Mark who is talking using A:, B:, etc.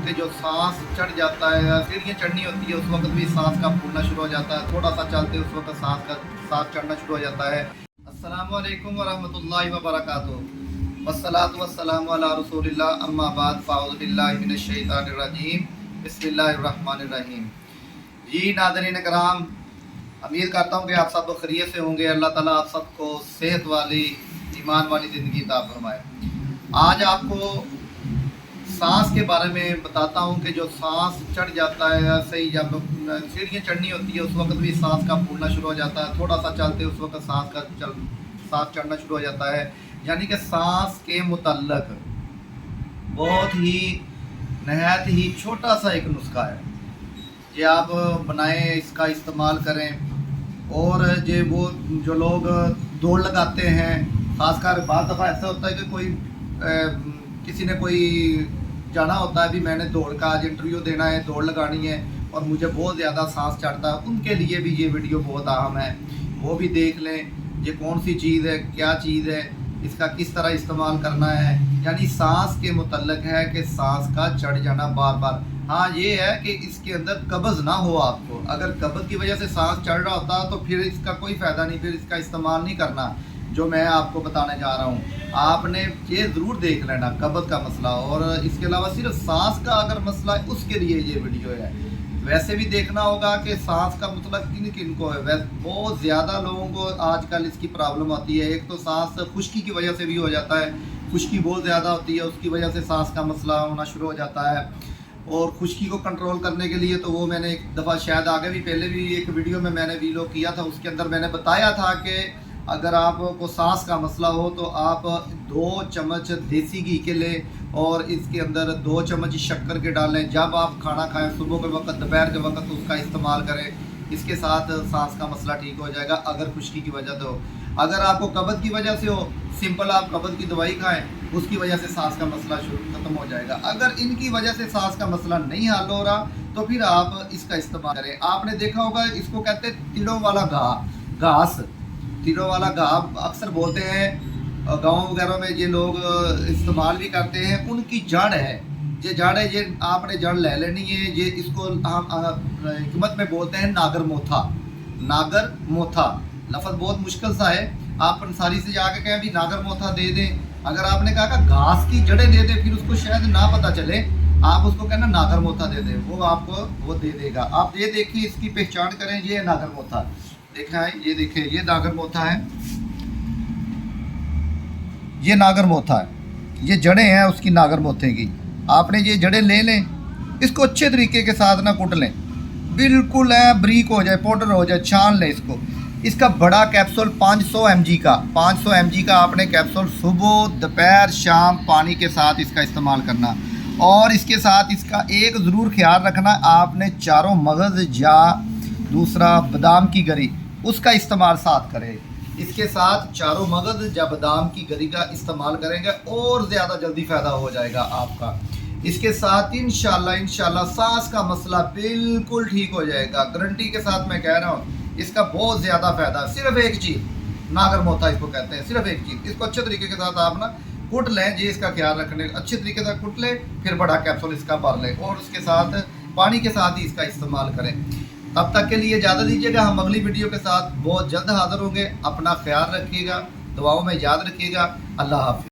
A: कि जो सांस चढ़ जाता है या सीढ़ियाँ चढ़नी होती है उस वक्त भी सांस का फूलना शुरू हो जाता है, थोड़ा सा चलते उस वक्त सांस चढ़ना शुरू हो जाता है। अस्सलामु अलैकुम वरहमतुल्लाहि वबरकातुहू वस्सलातु वस्सलामु अला रसूलिल्लाह अम्मा बाद फ़अऊज़ु बिल्लाहि मिनश शैतानिर रजीम बिस्मिल्लाहिर रहमानिर रहीम। जी नाज़रीन कराम, उम्मीद करता हूँ कि आप सब खैरियत से होंगे। अल्लाह ताला आप सबको सेहत वाली ईमान वाली ज़िंदगी अता फरमाए। आज आपको सांस के बारे में बताता हूँ कि जो सांस चढ़ जाता है, सही जब सीढ़ियाँ चढ़नी होती है उस वक्त भी सांस का फूलना शुरू हो जाता है, थोड़ा सा चलते उस वक्त सांस चढ़ना शुरू हो जाता है। यानी कि सांस के मुतल्लक बहुत ही नहायत ही छोटा सा एक नुस्खा है, ये आप बनाएं, इसका इस्तेमाल करें। और जो लोग दौड़ लगाते हैं, ख़ासकर बाद दफ़ा ऐसा होता है कि किसी ने कोई जाना होता है, भी मैंने दौड़ का आज इंटरव्यू देना है, दौड़ लगानी है और मुझे बहुत ज़्यादा सांस चढ़ता है, उनके लिए भी ये वीडियो बहुत अहम है। वो भी देख लें ये कौन सी चीज़ है, क्या चीज़ है, इसका किस तरह इस्तेमाल करना है। यानी सांस के मुतल्लक है कि सांस का चढ़ जाना बार बार। हाँ, ये है कि इसके अंदर कब्ज़ ना हो आपको। अगर कब्ज़ की वजह से सांस चढ़ रहा होता तो फिर इसका कोई फ़ायदा नहीं, फिर इसका इस्तेमाल नहीं करना जो मैं आपको बताने जा रहा हूँ। आपने ये ज़रूर देख लेना कब्ज़ का मसला, और इसके अलावा सिर्फ सांस का अगर मसला है उसके लिए ये वीडियो है। वैसे भी देखना होगा कि सांस का मतलब किन किन को है। वैसे बहुत ज़्यादा लोगों को आजकल इसकी प्रॉब्लम आती है। एक तो सांस खुश्की की वजह से भी हो जाता है, खुश्की बहुत ज़्यादा होती है, उसकी वजह से सांस का मसला होना शुरू हो जाता है। और खुश्की को कंट्रोल करने के लिए तो वो मैंने एक दफ़ा शायद आगे भी पहले भी एक वीडियो में मैंने वीलॉग किया था, उसके अंदर मैंने बताया था कि अगर आपको सांस का मसला हो तो आप 2 चम्मच देसी घी के लें और इसके अंदर 2 चम्मच शक्कर के डालें। जब आप खाना खाएं सुबह के वक्त, दोपहर के वक्त उसका इस्तेमाल करें। इसके साथ सांस का मसला ठीक हो जाएगा अगर खुश्की की वजह से हो। अगर आपको कब्ज़ की वजह से हो, सिंपल आप कब्ज़ की दवाई खाएं, उसकी वजह से सांस का मसला ख़त्म हो जाएगा। अगर इनकी वजह से सांस का मसला नहीं हल हो रहा तो फिर आप इसका इस्तेमाल करें। आपने देखा होगा, इसको कहते हैं तिलों वाला घास। तिलों वाला घास अक्सर बोलते हैं, गाँव वगैरह में ये लोग इस्तेमाल भी करते हैं। उनकी जड़ है, ये जड़ है, ये आपने जड़ ले लेनी है। ये इसको हम हिकमत में बोलते हैं नागर मोथा। नागर मोथा लफ्ज़ बहुत मुश्किल सा है, आप अंसारी से जाके कहें भी नागर मोथा दे दें। अगर आपने कहा कि घास की जड़ें दे दें, फिर उसको शायद ना पता चले, आप उसको कहना नागर मोथा दे दें, वो आपको वो दे देगा। आप ये देखिए, इसकी पहचान करें, ये नागर मोथा देखा है, ये देखिए ये नागर मोथा है, ये नागर मोथा है, ये जड़ें हैं उसकी नागर मोथे की। आपने ये जड़ें ले लें, इसको अच्छे तरीके के साथ ना कुट लें, बिल्कुल है ब्रीक हो जाए, पाउडर हो जाए, छान लें इसको। इसका बड़ा कैप्सूल 500 mg का, 500 mg का आपने कैप्सूल सुबह दोपहर शाम पानी के साथ इसका इस्तेमाल करना। और इसके साथ इसका एक ज़रूर ख्याल रखना, आपने चारों मगज़ या दूसरा बादाम की गरी उसका इस्तेमाल साथ करें। इसके साथ चारों मगज़ या बादाम की गरी का इस्तेमाल करेंगे और ज़्यादा जल्दी फ़ायदा हो जाएगा आपका। इसके साथ इंशाल्लाह सांस का मसला बिल्कुल ठीक हो जाएगा, गारंटी के साथ मैं कह रहा हूँ। इसका बहुत ज़्यादा फ़ायदा, सिर्फ एक चीज़, नागर मोथा इसको कहते हैं, सिर्फ एक चीज़, इसको अच्छे तरीके के साथ आप ना कुट लें। जी इसका ख्याल रखने, अच्छे तरीके से कुट लें, फिर बड़ा कैप्सूल इसका भर लें और उसके साथ पानी के साथ ही इसका इस्तेमाल करें। तब तक के लिए इजाज़त दीजिएगा, हम अगली वीडियो के साथ बहुत जल्द हाज़िर होंगे। अपना ख्याल रखिएगा, दुआओं में याद रखिएगा। अल्लाह हाफ़िज़।